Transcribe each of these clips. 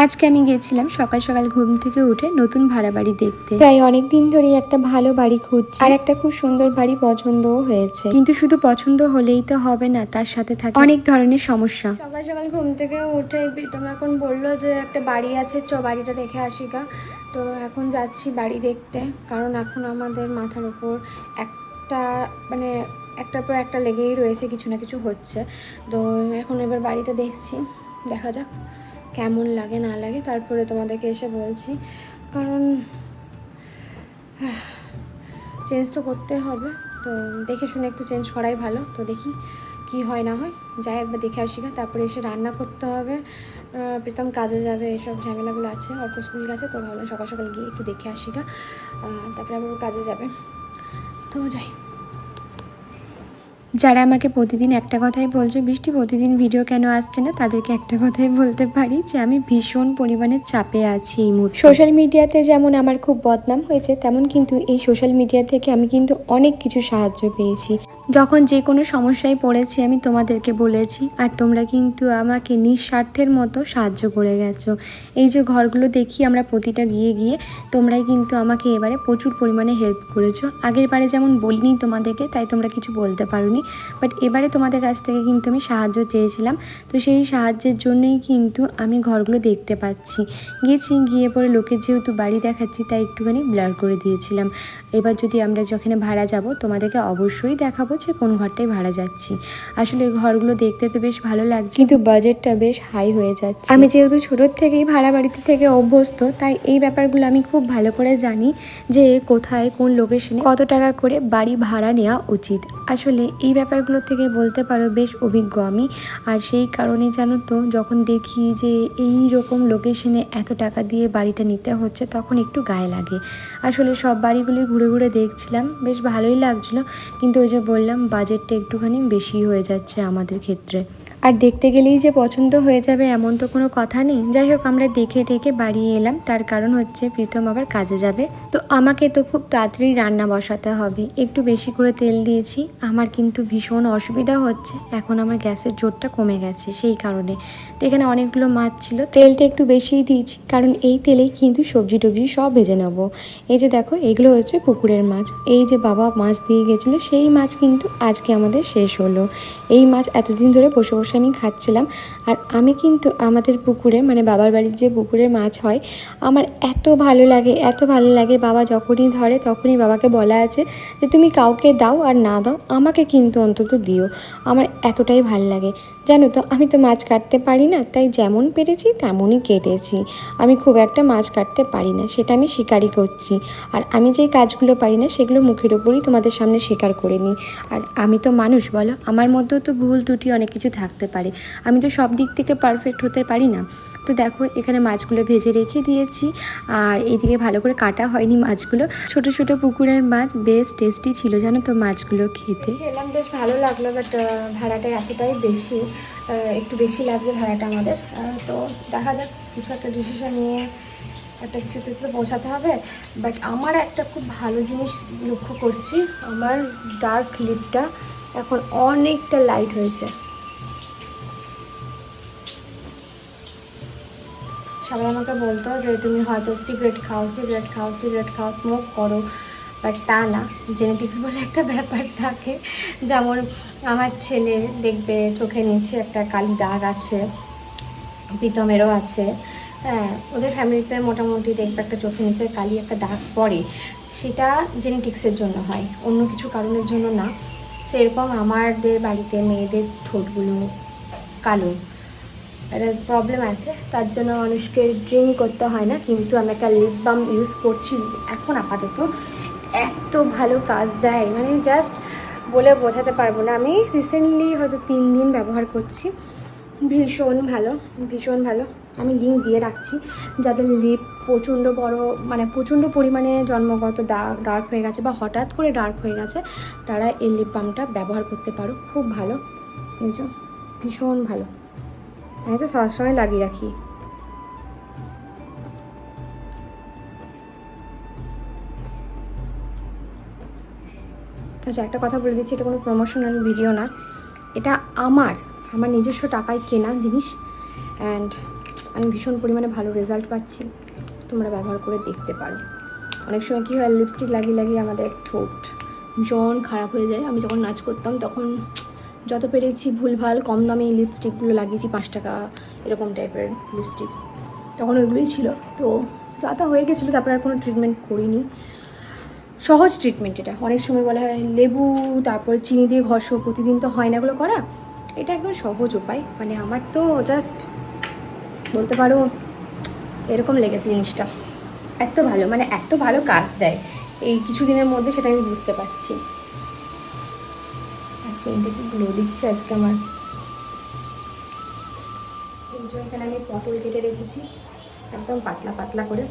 আজকে আমি গেছিলাম সকাল সকাল ঘুম থেকে উঠে নতুন ভাড়া বাড়ি দেখতে। প্রায় অনেক দিন ধরেই একটা ভালো বাড়ি খুঁজছি, আর একটা খুব সুন্দর বাড়ি পছন্দও হয়েছে। কিন্তু শুধু পছন্দ হলেই তো হবে না, তার সাথে থাকে অনেক ধরনের সমস্যা। সকাল সকাল ঘুম থেকে উঠে প্রীতম এখন বললো যে একটা বাড়ি আছে, বাড়িটা দেখে আসি গা। তো এখন যাচ্ছি বাড়ি দেখতে, কারণ এখন আমাদের মাথার উপর একটা মানে একটার পর একটা লেগেই রয়েছে, কিছু না কিছু হচ্ছে। তো এখন এবার বাড়িটা দেখছি, দেখা যাক কেমন লাগে না লাগে, তারপরে তোমাদেরকে এসে বলছি। কারণ চেঞ্জ তো করতে হবে, তো দেখে শুনে একটু চেঞ্জ করাই ভালো। তো দেখি কি হয় না হয়, যাই একবার দেখে আসি গা। তারপরে এসে রান্না করতে হবে, প্রীতম কাজে যাবে, এইসব ঝামেলাগুলো আছে, অর্ক স্কুল গেছে। তো ভাবলাম সকাল সকাল গিয়ে একটু দেখে আসি গা, তারপরে আবার কাজে যাবে। তো যাই। যারা আমাকে প্রতিদিন একটা কথাই বলছো, বৃষ্টি প্রতিদিন ভিডিও কেন আসছে না, তাদেরকে একটা কথাই বলতে পারি যে আমি ভীষণ পরিমাণে চাপে আছি এই মুহূর্তে। সোশ্যাল মিডিয়াতে যেমন আমার খুব বদনাম হয়েছে, তেমন কিন্তু এই সোশ্যাল মিডিয়া থেকে আমি কিন্তু অনেক কিছু সাহায্য পেয়েছি। যখন যে কোনো সমস্যায় পড়েছি আমি তোমাদেরকে বলেছি, আর তোমরা কিন্তু আমাকে নিঃস্বার্থের মতো সাহায্য করে গেছো। এই যে ঘরগুলো দেখি আমরা প্রতিটা গিয়ে গিয়ে, তোমরাই কিন্তু আমাকে এবারে প্রচুর পরিমাণে হেল্প করেছো। আগের বারে যেমন বলিনি তোমাদেরকে, তাই তোমরা কিছু বলতে পারোনি, বাট এবারে তোমাদের কাছ থেকে কিন্তু আমি সাহায্য চেয়েছিলাম। তো সেই সাহায্যের জন্যই কিন্তু আমি ঘরগুলো দেখতে পাচ্ছি। গিয়ে পরে লোকের যেহেতু বাড়ি দেখাচ্ছি, তাই একটুখানি ব্লার করে দিয়েছিলাম। এবার যদি আমরা যেখানে ভাড়া যাব, তোমাদেরকে অবশ্যই দেখাবো যে কোন ঘরটায় ভাড়া যাচ্ছি। আসলে ঘরগুলো দেখতে তো বেশ ভালো লাগছে, কিন্তু বাজেটটা বেশ হাই হয়ে যাচ্ছে। আমি যেহেতু ছোটোর থেকেই ভাড়া বাড়িতে থেকে অভ্যস্ত, তাই এই ব্যাপারগুলো আমি খুব ভালো করে জানি যে কোথায় কোন লোকেশনে কত টাকা করে বাড়ি ভাড়া নেওয়া উচিত। আসলে এই ব্যাপারগুলো থেকে বলতে পারো বেশ অভিজ্ঞ আমি। আর সেই কারণে জানো তো, যখন দেখি যে এই রকম লোকেশনে এত টাকা দিয়ে বাড়িটা নিতে হচ্ছে, তখন একটু গায়ে লাগে। আসলে সব বাড়িগুলি ঘুরে ঘুরে দেখছিলাম, বেশ ভালোই লাগছিলো, কিন্তু ওই যে বললাম বাজেটটা একটুখানি বেশি হয়ে যাচ্ছে আমাদের ক্ষেত্রে। আর দেখতে গেলেই যে পছন্দ হয়ে যাবে এমন তো কোনো কথা নেই। যাই হোক, আমরা দেখে টেকে বাড়ি এলাম, তার কারণ হচ্ছে প্রীতম আবার কাজে যাবে। তো আমাকে তো খুব তাড়াতাড়ি রান্না বসাতে হবে, একটু বেশি করে তেল দিয়েছি। আমার কিন্তু ভীষণ অসুবিধা হচ্ছে, এখন আমার গ্যাসের জোরটা কমে গেছে সেই কারণে। তো এখানে অনেকগুলো মাছ ছিল, তেলটা একটু বেশিই দিয়েছি, কারণ এই তেলেই কিন্তু সবজি টবজি সব ভেজে নেবো। এই যে দেখো, এগুলো হচ্ছে পুকুরের মাছ। এই যে বাবা মাছ দিয়ে গেছিলো, সেই মাছ কিন্তু আজকে আমাদের শেষ হলো। এই মাছ এতদিন ধরে বসে বসে আমি খাচ্ছিলাম। আর আমি কিন্তু আমাদের পুকুরে, মানে বাবার বাড়ির যে পুকুরে মাছ হয়, আমার এত ভালো লাগে, এত ভালো লাগে। বাবা যখনই ধরে তখনই বাবাকে বলা আছে যে তুমি কাউকে দাও আর না দাও, আমাকে কিন্তু অন্তত দিও। আমার এতটাই ভালো লাগে। জানো তো, আমি তো মাছ কাটতে পারি না, তাই যেমন পেরেছি তেমনই কেটেছি। আমি খুব একটা মাছ কাটতে পারি না, সেটা আমি স্বীকারই করছি। আর আমি যেই কাজগুলো পারি না, সেগুলো মুখের ওপরই তোমাদের সামনে স্বীকার করে নিই। আর আমি তো মানুষ, বলো, আমার মধ্যেও তো ভুল ত্রুটি অনেক কিছু থাকতে পারে। আমি তো সব দিক থেকে পারফেক্ট হতে পারি না। তো দেখো, এখানে মাছগুলো ভেজে রেখে দিয়েছি, আর এইদিকে ভালো করে কাটা হয়নি মাছগুলো। ছোট ছোট পুকুরের মাছ বেশ টেস্টি ছিল, জানো তো মাছগুলো খেতে। খেলাম, বেশ ভালো লাগলো, বাট ভাড়াটা এতটাই বেশি, একটু বেশি লাগছে ভাড়াটা আমাদের। তো দেখা যাক, কিছু একটা ডিসিশন নিয়ে একটা কিছুতে তো পৌঁছাতে হবে। বাট আমার একটা খুব ভালো জিনিস লক্ষ্য করছি, আমার ডার্ক লিপটা এখন অনেকটা লাইট হয়েছে। সবাই আমাকে বলতো যে তুমি হয়তো সিগারেট খাও, স্মোক করো, বাট তা না। জেনেটিক্স বলে একটা ব্যাপার থাকে, যেমন আমার ছেলে দেখবে চোখের নিচে একটা কালি দাগ আছে, প্রীতমেরও আছে। হ্যাঁ, ওদের ফ্যামিলিতে মোটামুটি দেখবে একটা চোখের নিচে কালি একটা দাগ পড়ে, সেটা জেনেটিক্সের জন্য হয়, অন্য কিছু কারণের জন্য না। সেরকম আমাদের বাড়িতে মেয়েদের ঠোঁটগুলো কালো, একটা প্রবলেম আছে, তার জন্য মানুষকে ড্রিঙ্ক করতে হয় না। কিন্তু আমি একটা লিপ বাম ইউজ করছি এখন আপাতত, এত ভালো কাজ দেয়, মানে জাস্ট বলে বোঝাতে পারবো না। আমি রিসেন্টলি হয়তো 3 দিন ব্যবহার করছি, ভীষণ ভালো, ভীষণ ভালো। আমি লিঙ্ক দিয়ে রাখছি, যাদের লিপ প্রচণ্ড বড়, মানে প্রচণ্ড পরিমাণে জন্মগত ডার্ক হয়ে গেছে বা হঠাৎ করে ডার্ক হয়ে গেছে, তারা এই লিপ বামটা ব্যবহার করতে পারো, খুব ভালো। এই যে ভীষণ ভালো, আমি তো সবসময় লাগিয়ে রাখি। আচ্ছা, একটা কথা বলে দিচ্ছি, এটা কোনো প্রমোশনাল ভিডিও না, এটা আমার নিজস্ব টাকায় কেনা জিনিস। অ্যান্ড আমি ভীষণ পরিমাণে ভালো রেজাল্ট পাচ্ছি, তোমরা ব্যবহার করে দেখতে পারো। অনেক সময় কী হয়, লিপস্টিক লাগিয়ে লাগিয়ে আমাদের ঠোঁট ভীষণ খারাপ হয়ে যায়। আমি যখন নাচ করতাম তখন যত পেরেছি ভুলভাল কম দামে এই লিপস্টিকগুলো লাগিয়েছি, 5 টাকা এরকম টাইপের লিপস্টিক, তখন ওইগুলোই ছিল। তো যা তা হয়ে গেছিলো, তারপরে আর কোনো ট্রিটমেন্ট করিনি। সহজ ট্রিটমেন্ট এটা। অনেক সময় বলা হয় লেবু তারপরে চিনি দিয়ে ঘষো, প্রতিদিন তো হয় না এগুলো করা। এটা একদম সহজ উপায়। মানে আমার তো জাস্ট বলতে পারো এরকম লেগেছে জিনিসটা, এত ভালো, মানে এত ভালো কাজ দেয় এই কিছুদিনের মধ্যে, সেটা আমি বুঝতে পারছি। আজকে এটা কি গ্লো দিচ্ছে আজকে আমার। এখানে আমি পটল কেটে রেখেছি একদম পাতলা পাতলা করে,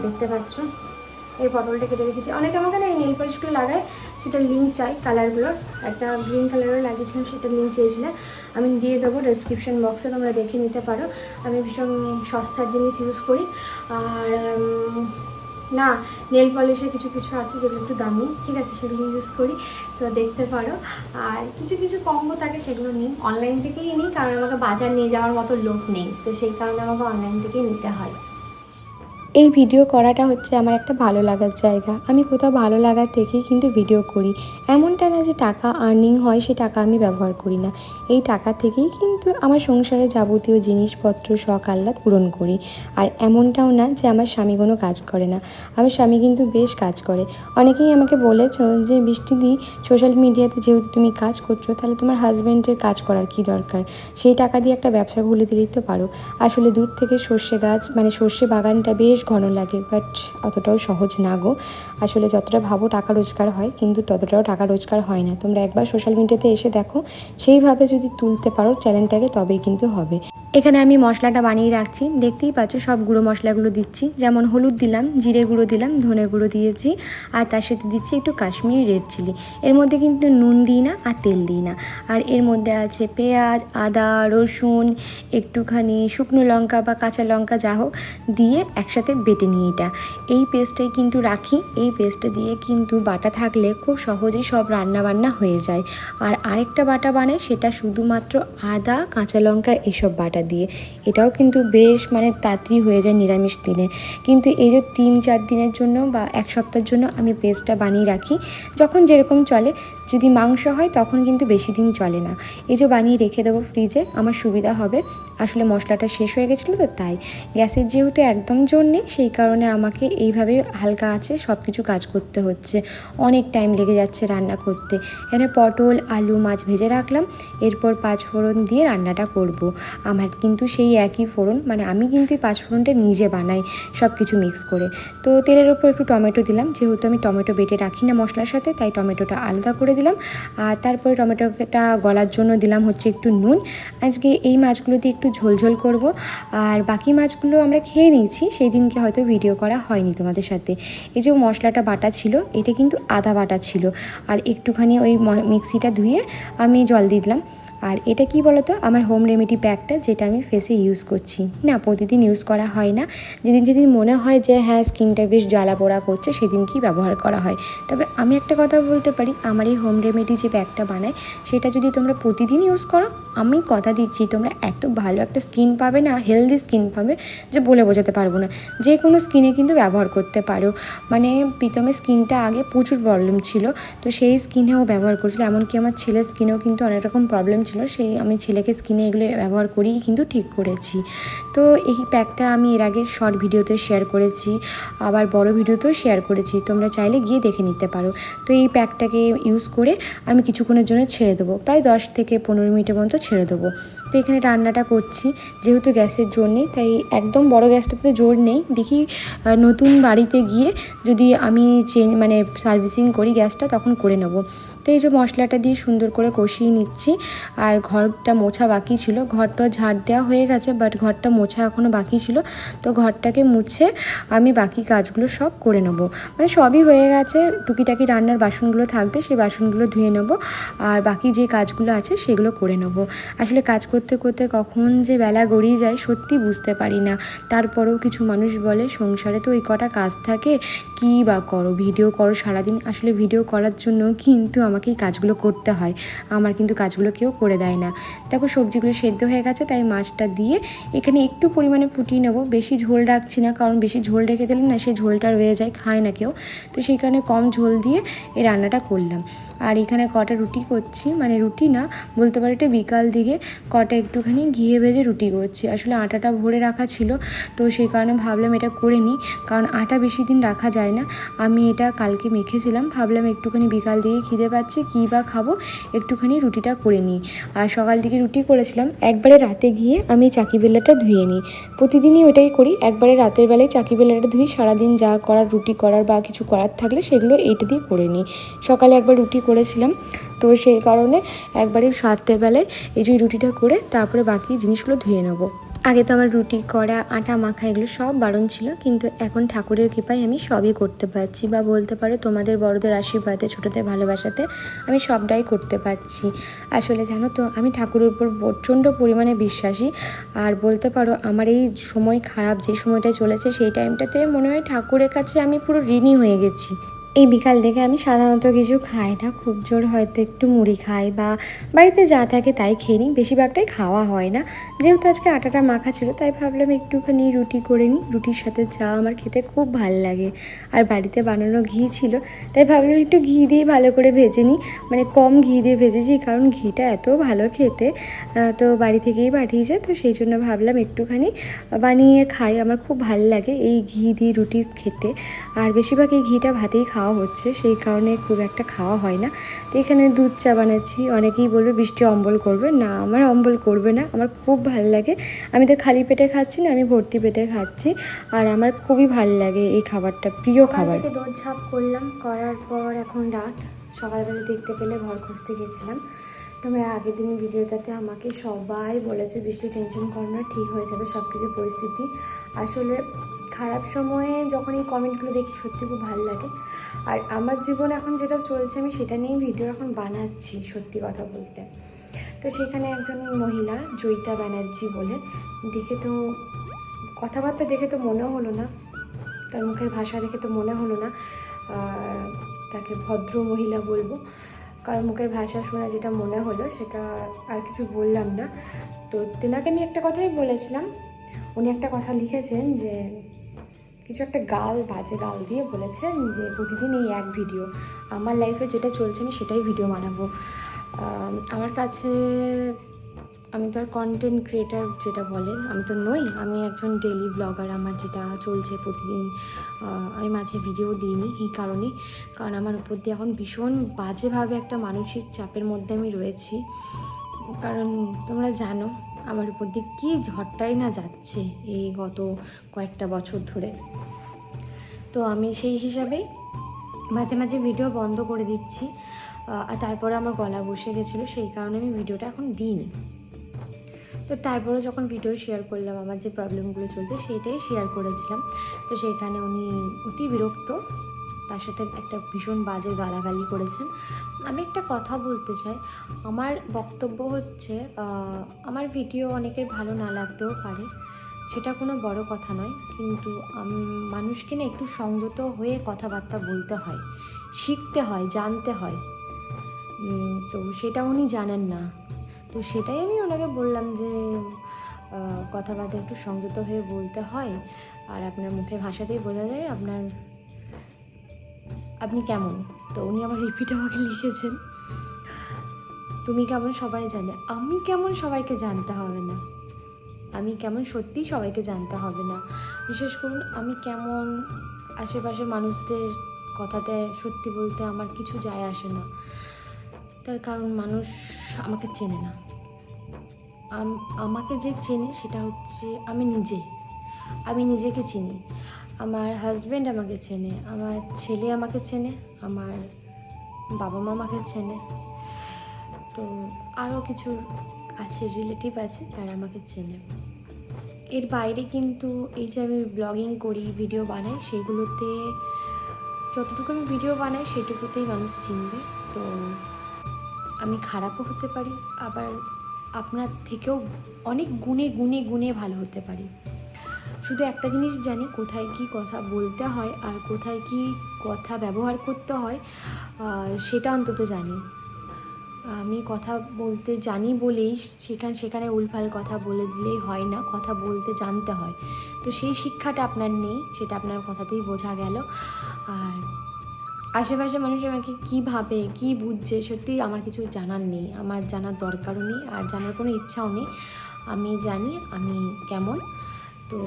দেখতে পাচ্ছ। এই পটলটা কেটে রেখেছি। অনেকে আমাকে না এই নেল পলিশগুলো লাগায়, সেটা লিঙ্ক চাই কালারগুলোর। একটা গ্রিন কালারের লাগিয়েছিলাম, সেটা লিঙ্ক চেয়েছিলাম, আমি দিয়ে দেবো ডেসক্রিপশন বক্সে, তোমরা দেখে নিতে পারো। আমি ভীষণ সস্তার জিনিস ইউজ করি। আর না, নেল পলিশের কিছু কিছু আছে যেগুলো একটু দামি, ঠিক আছে, সেগুলো ইউজ করি, তো দেখতে পারো। আর কিছু কিছু কম্বো থাকে সেগুলো নিই, অনলাইন থেকেই নিই, কারণ আমাকে বাজার নিয়ে যাওয়ার মতো লোক নেই, তো সেই কারণে আমাকে অনলাইন থেকেই নিতে হয়। এই ভিডিও করাটা হচ্ছে আমার একটা ভালো লাগার জায়গা। আমি কোথাও ভালো লাগার থেকেই কিন্তু ভিডিও করি। এমনটা না যে টাকা আর্নিং হয়, সে টাকা আমি ব্যবহার করি না। এই টাকা থেকেই কিন্তু আমার সংসারে যাবতীয় জিনিসপত্র শখ আহ্লাদ পূরণ করি। আর এমনটাও না যে আমার স্বামী কোনো কাজ করে না, আমার স্বামী কিন্তু বেশ কাজ করে। অনেকেই আমাকে বলেছ যে বৃষ্টিদি, সোশ্যাল মিডিয়াতে যেহেতু তুমি কাজ করছো, তাহলে তোমার হাজব্যান্ডের কাজ করার কী দরকার, সেই টাকা দিয়ে একটা ব্যবসা খুলে দিলেই তো পারো। আসলে দূর থেকে সর্ষে গাছ, মানে সর্ষে বাগানটা বেশ ঘন লাগে, বাট অতটাও সহজ না গো। আসলে যতটা ভাবো টাকা রোজগার হয়, কিন্তু ততটাও টাকা রোজগার হয় না। তোমরা একবার সোশ্যাল মিডিয়াতে এসে দেখো, সেইভাবে যদি তুলতে পারো চ্যানেলটাকে, তবেই কিন্তু হবে। এখানে আমি মশলাটা বানিয়ে রাখছি, দেখতেই পাচ্ছ সব গুঁড়ো মশলাগুলো দিচ্ছি। যেমন হলুদ দিলাম, জিরে গুঁড়ো দিলাম, ধনে গুঁড়ো দিয়েছি, আর তার সাথে দিচ্ছি একটু কাশ্মীরি রেড চিলি। এর মধ্যে কিন্তু নুন দিই না আর তেল দিই না। আর এর মধ্যে আছে পেঁয়াজ, আদা, রসুন, একটুখানি শুকনো লঙ্কা বা কাঁচা লঙ্কা যা হোক দিয়ে একসাথে বেটে নিই। এই পেস্টটাই কিন্তু রাখি। এই পেস্টটা দিয়ে কিন্তু বাটা থাকলে খুব সহজেই সব রান্নাবান্না হয়ে যায়। আর আরেকটা বাটা বানাই, সেটা শুধুমাত্র আদা, কাঁচা লঙ্কা এসব বাটা দিয়ে। এটাও কিন্তু বেশ মানে তাড়াতাড়ি হয়ে যায় নিরামিষ দিনে। কিন্তু এই যে 3-4 দিনের জন্য বা 1 সপ্তাহের জন্য আমি পেস্টটা বানিয়ে রাখি, যখন যেরকম চলে। যদি মাংস হয় তখন কিন্তু বেশি দিন চলে না। এই যে বানিয়ে রেখে দেবো ফ্রিজে, আমার সুবিধা হবে। আসলে মশলাটা শেষ হয়ে গেছিলো তো, তাই গ্যাসের যেহেতু একদম জোর নেই, সেই কারণে আমাকে এইভাবে হালকা আছে সব কিছু কাজ করতে হচ্ছে। অনেক টাইম লেগে যাচ্ছে রান্না করতে। এখানে পটল, আলু, মাছ ভেজে রাখলাম, এরপর 5 ফোড়ন দিয়ে রান্নাটা করব। আমার কিন্তু সেই একই ফোড়ন, মানে আমি কিন্তু এই 5 ফোড়নটা নিজে বানাই সব কিছু মিক্স করে। তো তেলের ওপর একটু টমেটো দিলাম, যেহেতু আমি টমেটো বেটে রাখি না মশলার সাথে, তাই টমেটোটা আলাদা করে দিলাম। আর তারপরে টমেটোটা গলার জন্য দিলাম হচ্ছে একটু নুন। আজকে এই মাছগুলো দিয়ে একটু ঝোলঝোল করব। আর বাকি মাছগুলো আমরা খেয়ে নিয়েছি, সেই দিনকে হয়তো ভিডিও করা হয়নি তোমাদের সাথে। এই যে মশলাটা বাটা ছিল, এটা কিন্তু আদা বাটা ছিল। আর একটুখানি ওই মিক্সিটা ধুয়ে আমি জল দিয়ে দিলাম। আর এটা কি বলতো, আমার হোম রেমেডি প্যাকটা, যেটা আমি ফেসে ইউজ করছি না, প্রতিদিন ইউজ করা হয় না। যেদিন যেদিন মনে হয় যে হ্যাঁ স্কিনটা বেশ জ্বালা পোড়া করছে, সেদিন কি ব্যবহার করা হয়। তবে আমি একটা কথা বলতে পারি, আমার এই হোম রেমেডি যে প্যাকটা বানায়, সেটা যদি তোমরা প্রতিদিন ইউজ করো, আমি কথা দিচ্ছি তোমরা এত ভালো একটা স্কিন পাবে না, হেলদি স্কিন পাবে, যে বলে বোঝাতে পারবো না। যে কোনো স্কিনে কিন্তু ব্যবহার করতে পারো। মানে প্রীতমের স্কিনটা আগে প্রচুর প্রবলেম ছিল, তো সেই স্কিনেও ব্যবহার করছিল। এমনকি আমার ছেলের স্কিনেও কিন্তু অনেক রকম প্রবলেম ছিল, সেই আমি ছেলেকে স্কিনে এগুলো ব্যবহার করেই কিন্তু ঠিক করেছি। তো এই প্যাকটা আমি এর আগে শর্ট ভিডিওতে শেয়ার করেছি, আবার বড় ভিডিওতেও শেয়ার করেছি, তোমরা চাইলে গিয়ে দেখে নিতে পারো। তো এই প্যাকটাকে ইউজ করে আমি কিছুক্ষণের জন্য ছেড়ে দেবো, প্রায় 10 থেকে 15 মিনিটের মতো ছেড়ে দেবো। তো এখানে রান্নাটা করছি, যেহেতু গ্যাসের জোর নেই, তাই একদম বড় গ্যাসটাতে জোর নেই। দেখি নতুন বাড়িতে গিয়ে যদি আমি মানে সার্ভিসিং করি গ্যাসটা, তখন করে নেব। তো এই যে মশলাটা দিয়ে সুন্দর করে কষিয়ে নিচ্ছি। আর ঘরটা মোছা বাকি ছিল, ঘরটা ঝাড় দেওয়া হয়ে গেছে, বাট ঘরটা মোছা এখনও বাকি ছিল। তো ঘরটাকে মুছে আমি বাকি কাজগুলো সব করে নেব। মানে সবই হয়ে গেছে, টুকিটাকি রান্নার বাসনগুলো থাকবে, সেই বাসনগুলো ধুয়ে নেব। আর বাকি যে কাজগুলো আছে সেগুলো করে নেব। আসলে কাজ করতে করতে কখন যে বেলা গড়িয়ে যায় সত্যি বুঝতে পারি না। তারপরেও কিছু মানুষ বলে সংসারে তো ওই কটা কাজ থাকে, কী বা করো, ভিডিও করো সারাদিন। আসলে ভিডিও করার জন্য কিন্তু আমাকেই কাজগুলো করতে হয়, আমার কিন্তু কাজগুলো কেউ করে দেয় না। দেখো সবজিগুলো সেদ্ধ হয়ে গেছে, তাই মাছটা দিয়ে এখানে একটু পরিমাণে ফুটিয়ে নেবো। বেশি ঝোল রাখছি না, কারণ বেশি ঝোল রেখে দিলে না সেই ঝোলটা রয়ে যায়, খায় না কেউ। তো সেই কারণে কম ঝোল দিয়ে এই রান্নাটা করলাম। আর এখানে কটা রুটি করছি, মানে রুটি না বলতে পারি, এটা বিকাল দিকে কটা একটুখানি ঘিয়ে ভেজে রুটি করছি। আসলে আটাটা ভরে রাখা ছিল, তো সেই কারণে ভাবলাম এটা করে নিই, কারণ আটা বেশি দিন রাখা যায় না। আমি এটা কালকে মেখেছিলাম, ভাবলাম একটুখানি বিকাল দিকে খিদে পাচ্ছে, কী বা খাবো, একটুখানি রুটিটা করে নিই। আর সকাল দিকে রুটি করেছিলাম, একবারে রাতে গিয়ে আমি চাকি বেলাটা ধুয়ে নিই। প্রতিদিনই ওটাই করি, একবারে রাতের বেলায় চাকি বেলাটা ধুই। সারাদিন যা করার, রুটি করার বা কিছু করার থাকলে সেগুলো এইটা দিয়ে করে নিই। সকালে একবার রুটি করেছিলাম, তো সেই কারণে একবারে রাত্রেবেলায় এই যে রুটিটা করে তারপরে বাকি জিনিসগুলো ধুয়ে নেবো। আগে তো আমার রুটি করা, আটা মাখা এগুলো সব বারণ ছিল, কিন্তু এখন ঠাকুরের কৃপায় আমি সবই করতে পারছি, বা বলতে পারো তোমাদের বড়দের আশীর্বাদে, ছোটোদের ভালোবাসাতে আমি সবটাই করতে পারছি। আসলে জানো তো, আমি ঠাকুরের উপর প্রচণ্ড পরিমাণে বিশ্বাসী। আর বলতে পারো আমার এই সময় খারাপ যে সময়টায় চলেছে, সেই টাইমটাতে মনে হয় ঠাকুরের কাছে আমি পুরো ঋণী হয়ে গেছি। এই বিকাল থেকে আমি সাধারণত কিছু খাই না, খুব জোর হয়তো একটু মুড়ি খাই বা বাড়িতে যা থাকে তাই খেয়ে নিই, বেশিরভাগটাই খাওয়া হয় না। যেহেতু আজকে আটাটা মাখা ছিল, তাই ভাবলাম একটুখানি রুটি করে নিই। রুটির সাথে চা আমার খেতে খুব ভাল লাগে, আর বাড়িতে বানানো ঘি ছিল, তাই ভাবলাম একটু ঘি দিয়েই ভালো করে ভেজে নিই। মানে কম ঘি দিয়ে ভেজেছি, কারণ ঘিটা এত ভালো খেতে, তো বাড়ি থেকেই পাঠিয়েছে, তো সেই জন্য ভাবলাম একটুখানি বানিয়ে খাই। আমার খুব ভাল লাগে এই ঘি দিয়ে রুটি খেতে, আর বেশিরভাগ এই ঘিটা ভাতেই খাওয়া হচ্ছে, সেই কারণে খুব একটা খাওয়া হয় না। তো এখানে দুধ চা বানাচ্ছি। অনেকেই বলবে বৃষ্টি অম্বল করবে, না আমার অম্বল করবে না, আমার খুব ভাল লাগে। আমি তো খালি পেটে খাচ্ছি না, আমি ভর্তি পেটে খাচ্ছি, আর আমার খুবই ভাল লাগে এই খাবারটা, প্রিয় খাবার। রোদ ঝাপ করলাম, করার পর এখন রাত। সকালবেলা দেখতে পেলে ঘর খুঁজতে গেছিলাম। তোমরা আগের দিন ভিডিওটাতে আমাকে সবাই বলেছে বৃষ্টি টেনশন করো না, ঠিক হয়ে যাবে সব কিছু পরিস্থিতি। আসলে খারাপ সময়ে যখন এই কমেন্টগুলো দেখি সত্যি খুব ভালো লাগে। আর আমার জীবন এখন যেটা চলছে, আমি সেটা নিয়েই ভিডিও এখন বানাচ্ছি, সত্যি কথা বলতে। তো সেখানে একজন মহিলা, জয়িতা ব্যানার্জি বলে, দেখে তো কথাবার্তা দেখে তো মনে হলো না, তার মুখের ভাষা দেখে তো মনে হলো না তাকে ভদ্র মহিলা বলবো, কারণ মুখের ভাষা শুনে যেটা মনে হলো সেটা আর কিছু বললাম না। তো তেনাকে আমি একটা কথাই বলেছিলাম, উনি একটা কথা লিখেছেন যে কিছু একটা বাজে গাল দিয়ে বলেছেন যে প্রতিদিন এই এক ভিডিও, আমার লাইফে যেটা চলছে আমি সেটাই ভিডিও বানাবো। আমার কাছে, আমি তো আর কন্টেন্ট ক্রিয়েটার যেটা বলে আমি তো নই, আমি একজন ডেইলি ব্লগার। আমার যেটা চলছে প্রতিদিন, আমি মাঝে ভিডিও দিইনি এই কারণেই, কারণ আমার উপর দিয়ে এখন ভীষণ বাজেভাবে একটা মানসিক চাপের মধ্যে আমি রয়েছি। কারণ তোমরা জানো আমার উপর দিয়ে কী ঝড়টাই না যাচ্ছে এই গত কয়েকটা বছর ধরে। তো আমি সেই হিসাবেই মাঝে মাঝে ভিডিও বন্ধ করে দিচ্ছি, আর তারপরে আমার গলা বসে গেছিলো, সেই কারণে আমি ভিডিওটা এখন দিইনি। তো তারপরে যখন ভিডিও শেয়ার করলাম, আমার যে প্রবলেমগুলো চলছে সেইটাই শেয়ার করেছিলাম। তো সেইখানে উনি অতি বিরক্ত, তার সাথে একটা ভীষণ বাজে গালাগালি করেছেন। আমি একটা কথা বলতে চাই, আমার বক্তব্য হচ্ছে আমার ভিডিও অনেকের ভালো না লাগতেও পারে, সেটা কোনো বড় কথা নয়, কিন্তু মানুষকে না একটু সংযত হয়ে কথাবার্তা বলতে হয়, শিখতে হয়, জানতে হয়। তো সেটা উনি জানেন না, তো সেটাই আমি ওনাকে বললাম যে কথাবার্তা একটু সংযত হয়ে বলতে হয়, আর আপনার মুখের ভাষাতেই বোঝা যায় আপনি কেমন। তো উনি আমার রিপিট আমাকে লিখেছেন, তুমি কেমন সবাই জানে, আমি কেমন সবাইকে জানতে হবে না, আমি কেমন সত্যিই সবাইকে জানতে হবে না। বিশেষ করুন আমি কেমন আশেপাশের মানুষদের কথাতে সত্যি বলতে আমার কিছু যায় আসে না, তার কারণ মানুষ আমাকে চেনে না। আমাকে যে চেনে সেটা হচ্ছে আমি নিজেকে চিনি। আমার হাজব্যান্ড আমাকে চেনে, আমার ছেলে আমাকে চেনে, আমার বাবা মা আমাকে চেনে, তো আরও কিছু আছে, রিলেটিভ আছে যারা আমাকে চেনে। এর বাইরে কিন্তু এই যে আমি ব্লগিং করি, ভিডিও বানাই, সেগুলোতে যতটুকু আমি ভিডিও বানাই সেটুকুতেই মানুষ চিনবে। তো আমি খারাপও হতে পারি, আবার আপনার থেকেও অনেক গুণে ভালো হতে পারি। শুধু একটা জিনিস জানি, কোথায় কি কথা বলতে হয় আর কোথায় কি কথা ব্যবহার করতে হয় সেটা অন্তত জানি। আমি কথা বলতে জানি বলেই সেখানে উলফাল কথা বলে দিলেই হয় না, কথা বলতে জানতে হয়। তো সেই শিক্ষাটা আপনার নেই, সেটা আপনার কথাতেই বোঝা গেল। আর আশেপাশে মানুষ আমাকে কী ভাবে, কী বুঝছে, সত্যিই আমার কিছু জানার নেই, আমার জানার দরকারও নেই, আর জানার কোনো ইচ্ছাও নেই। আমি জানি আমি কেমন। তো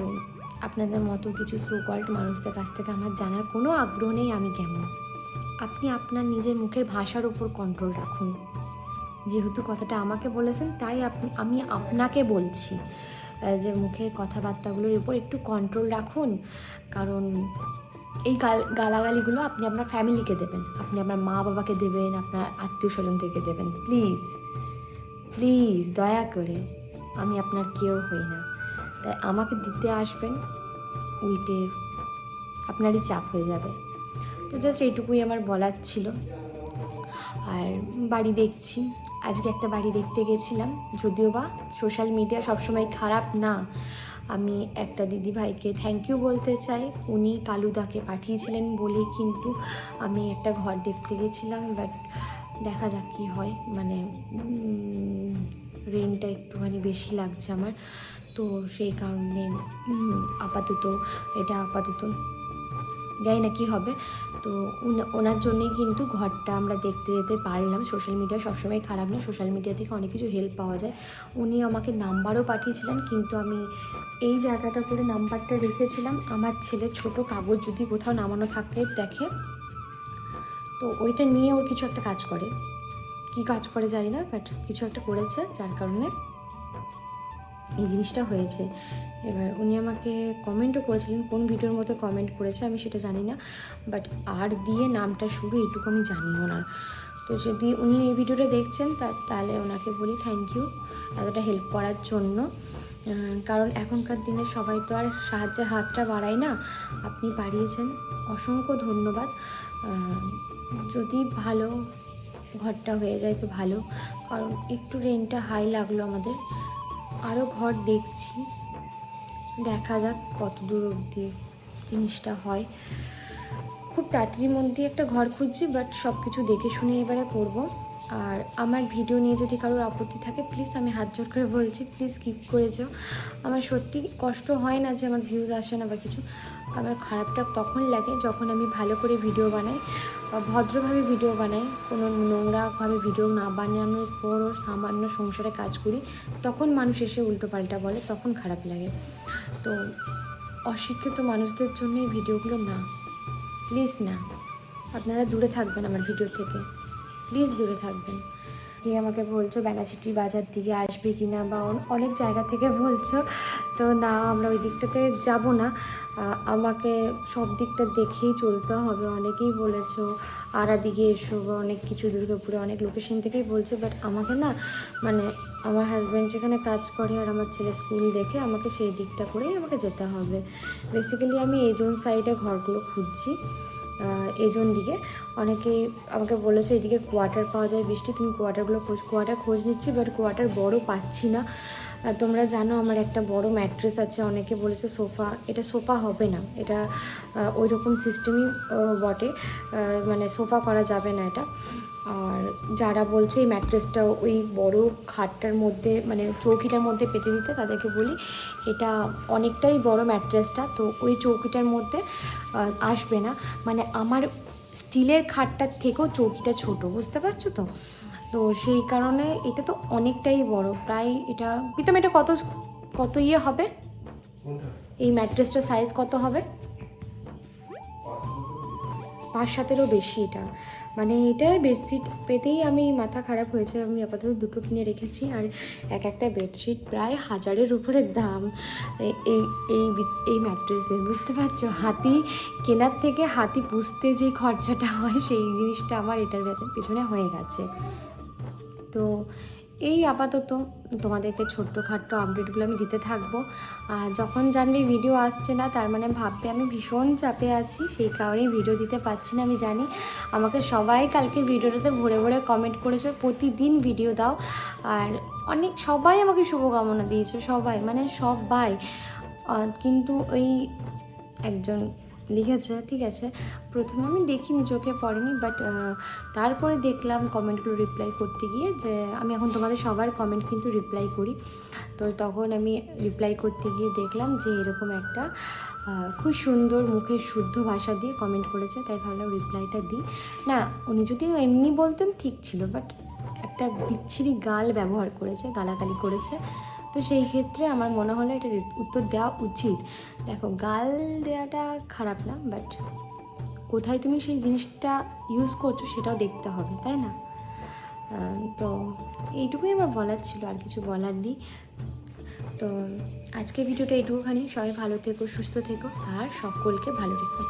আপনাদের মতো কিছু সোকল্ড মানুষদের কাছ থেকে আমার জানার কোনো আগ্রহ নেই আমি কেমন। আপনি আপনার নিজের মুখের ভাষার উপর কন্ট্রোল রাখুন। যেহেতু কথাটা আমাকে বলেছেন, তাই আমি আপনাকে বলছি যে মুখের কথাবার্তাগুলোর উপর একটু কন্ট্রোল রাখুন। কারণ এই গালাগালিগুলো আপনি আপনার ফ্যামিলিকে দেবেন, আপনি আপনার মা বাবাকে দেবেন, আপনার আত্মীয় স্বজন থেকে দেবেন। প্লিজ প্লিজ দয়া করে, আমি আপনার কেউ হই না, তাই আমাকে দিতে আসবেন উল্টে আপনারই চাপ হয়ে যাবে। তো জাস্ট এইটুকুই আমার বলার ছিল। আর বাড়ি দেখছি, আজকে একটা বাড়ি দেখতে গেছিলাম, যদিও বা সোশ্যাল মিডিয়া সবসময় খারাপ না। আমি একটা দিদিভাইকে থ্যাংক ইউ বলতে চাই, উনি কালুদাকে পাঠিয়েছিলেন বলেই কিন্তু আমি একটা ঘর দেখতে গেছিলাম। বাট দেখা যাক কী হয়, মানে রেন্টটা একটুখানি বেশি লাগছে আমার, তো সেই কারণে আপাতত জানি না কী হবে। তো ওনার জন্যেই কিন্তু ঘরটা আমরা দেখতে যেতে পারলাম। সোশ্যাল মিডিয়া সবসময় খারাপ না, সোশ্যাল মিডিয়া থেকে অনেক কিছু হেল্প পাওয়া যায়। উনি আমাকে নাম্বারও পাঠিয়েছিলেন, কিন্তু আমি এই জায়গাটা করে নাম্বারটা রেখেছিলাম। আমার ছেলের ছোট কাগজ যদি কোথাও নামানো থাকে দেখে, তো ওইটা নিয়ে ওর কিছু একটা কাজ করে, কী কাজ করে জানি না, বাট কিছু একটা করেছে যার কারণে এই জিনিসটা হয়েছে। এবার উনি আমাকে কমেন্টও করেছিলেন, কোন ভিডিওর মধ্যে কমেন্ট করেছে আমি সেটা জানি না, বাট আর দিয়ে নামটা শুরু, এইটুকু আমি জানি ওনার। তো যদি উনি এই ভিডিওটা দেখছেন তাহলে ওনাকে বলি থ্যাংক ইউ এতটা হেল্প করার জন্য। কারণ এখনকার দিনে সবাই তো আর সাহায্যের হাতটা বাড়ায় না, আপনি বাড়িয়েছেন, অসংখ্য ধন্যবাদ। যদি ভালো ঘরটা হয়ে যায় তো ভালো, কারণ একটু রেন্টটা হাই লাগলো আমাদের। আরও ঘর দেখছি, দেখা যাক কত দূর অবধি জিনিসটা হয়। খুব তাড়াতাড়ির মধ্যে একটা ঘর খুঁজছি, বাট সব কিছু দেখে শুনে এবারে করবো। আর আমার ভিডিও নিয়ে যদি কারোর আপত্তি থাকে প্লিজ, আমি হাত জোর করে বলছি, প্লিজ স্কিপ করে যাও। আমার সত্যি কষ্ট হয় না যে আমার ভিউজ আসে না বা কিছু, আমার খারাপটা তখন লাগে যখন আমি ভালো করে ভিডিও বানাই বা ভদ্রভাবে ভিডিও বানাই, কোনো নোংরাভাবে ভিডিও না বানানোর পরও সামান্য সংসারে কাজ করি, তখন মানুষ এসে উল্টোপাল্টা বলে, তখন খারাপ লাগে। তো অশিক্ষিত মানুষদের জন্য এই ভিডিওগুলো না, প্লিজ না, আপনারা দূরে থাকবেন আমার ভিডিও থেকে, প্লিজ দূরে থাকবেন। কি আমাকে বলছো বেনাচিটি বাজার দিকে আসবে কি না, বা অনেক জায়গা থেকে বলছো, তো না আমরা ওই দিকটাতে যাব না, আমাকে সব দিকটা দেখেই চলতে হবে। অনেকেই বলেছো আড়া দিকে এসো বা অনেক কিছু, দুর্গাপুরে অনেক লোকেশন থেকেই বলছো, বাট আমাকে না, মানে আমার হাজব্যান্ড যেখানে কাজ করে আর আমার ছেলে স্কুল দেখে, আমাকে সেই দিকটা করেই আমাকে যেতে হবে। বেসিক্যালি আমি এই জোন সাইডে ঘরগুলো খুঁজছি, এই জন্য দিকে অনেকেই আমাকে বলেছে এদিকে কোয়ার্টার পাওয়া যায়, বৃষ্টি তুমি কোয়ার্টার খোঁজ নিচ্ছি, বাট কোয়ার্টার বড় পাচ্ছি না। তোমরা জানো আমার একটা বড় ম্যাট্রেস আছে, অনেকে বলেছে সোফা, এটা সোফা হবে না, এটা ওই রকম সিস্টেমই বটে, মানে সোফা করা যাবে না এটা। আর যারা বলছে এই ম্যাট্রেসটা ওই বড় খাটটার মধ্যে, মানে চৌকিটার মধ্যে পেতে দিতে, তাদেরকে বলি এটা অনেকটাই বড় ম্যাট্রেসটা, তো ওই চৌকিটার মধ্যে আসবে না। মানে আমার স্টিলের খাটটার থেকেও চৌকিটা ছোট, বুঝতে পারছো তো? তো সেই কারণে এটা তো অনেকটাই বড়, প্রায় এটা প্রীতম এটা কত কত ইয়ে হবে, এই ম্যাট্রেসটার সাইজ কত হবে? 5-7-এরও বেশি এটা, মানে এটার বেডশিট পেতেই আমি মাথা খারাপ হয়েছে। আমি আপাতত দুটো কিনে রেখেছি, আর একটা বেডশিট প্রায় 1000-এর উপরে দাম এই এই এই ম্যাট্রেসের, বুঝতে পারছো? হাতি কেনার থেকে হাতি পুষতে যে খরচাটা হয়, সেই জিনিসটা আমার এটার পেছনে হয়ে গেছে। তো এই আপাতত তোমাদেরকে ছোট্টখাট্টো আপডেটগুলো আমি দিতে থাকবো। আর যখন জানবে ভিডিও আসছে না, তার মানে ভাববে আমি ভীষণ চাপে আছি, সেই কারণেই ভিডিও দিতে পারছি না। আমি জানি আমাকে সবাই কালকে ভিডিওটাতে ভরে ভরে কমেন্ট করেছো, প্রতিদিন ভিডিও দাও, আর সবাই আমাকে শুভকামনা দিয়েছো, সবাই মানে সবাই, কিন্তু ওই একজন লিখেছে, ঠিক আছে, প্রথমে আমি দেখিনি, চোখে পড়েনি, বাট তারপরে দেখলাম কমেন্টগুলো রিপ্লাই করতে গিয়ে যে আমি এখন তোমাদের সবার কমেন্ট কিন্তু রিপ্লাই করি। তো তখন আমি রিপ্লাই করতে গিয়ে দেখলাম যে এরকম একটা খুব সুন্দর মুখের শুদ্ধ ভাষা দিয়ে কমেন্ট করেছে, তাই ভাবলাম রিপ্লাইটা দিই। না, উনি যদি এমনি বলতেন ঠিক ছিল, বাট একটা বিচ্ছিরি গাল ব্যবহার করেছে, গালাগালি করেছে, তো সেই ক্ষেত্রে আমার মনে হলো এটা উত্তর দেওয়া উচিত। দেখো, গাল দেওয়াটা খারাপ না, বাট কোথায় তুমি সেই জিনিসটা ইউজ করছো সেটাও দেখতে হবে, তাই না? তো এইটুকুই আমার বলার ছিল, আর কিছু বলার নেই। তো আজকে ভিডিওটা এইটুকুখানি। সবাই ভালো থেকো, সুস্থ থেকো, আর সকলকে ভালো রেখো।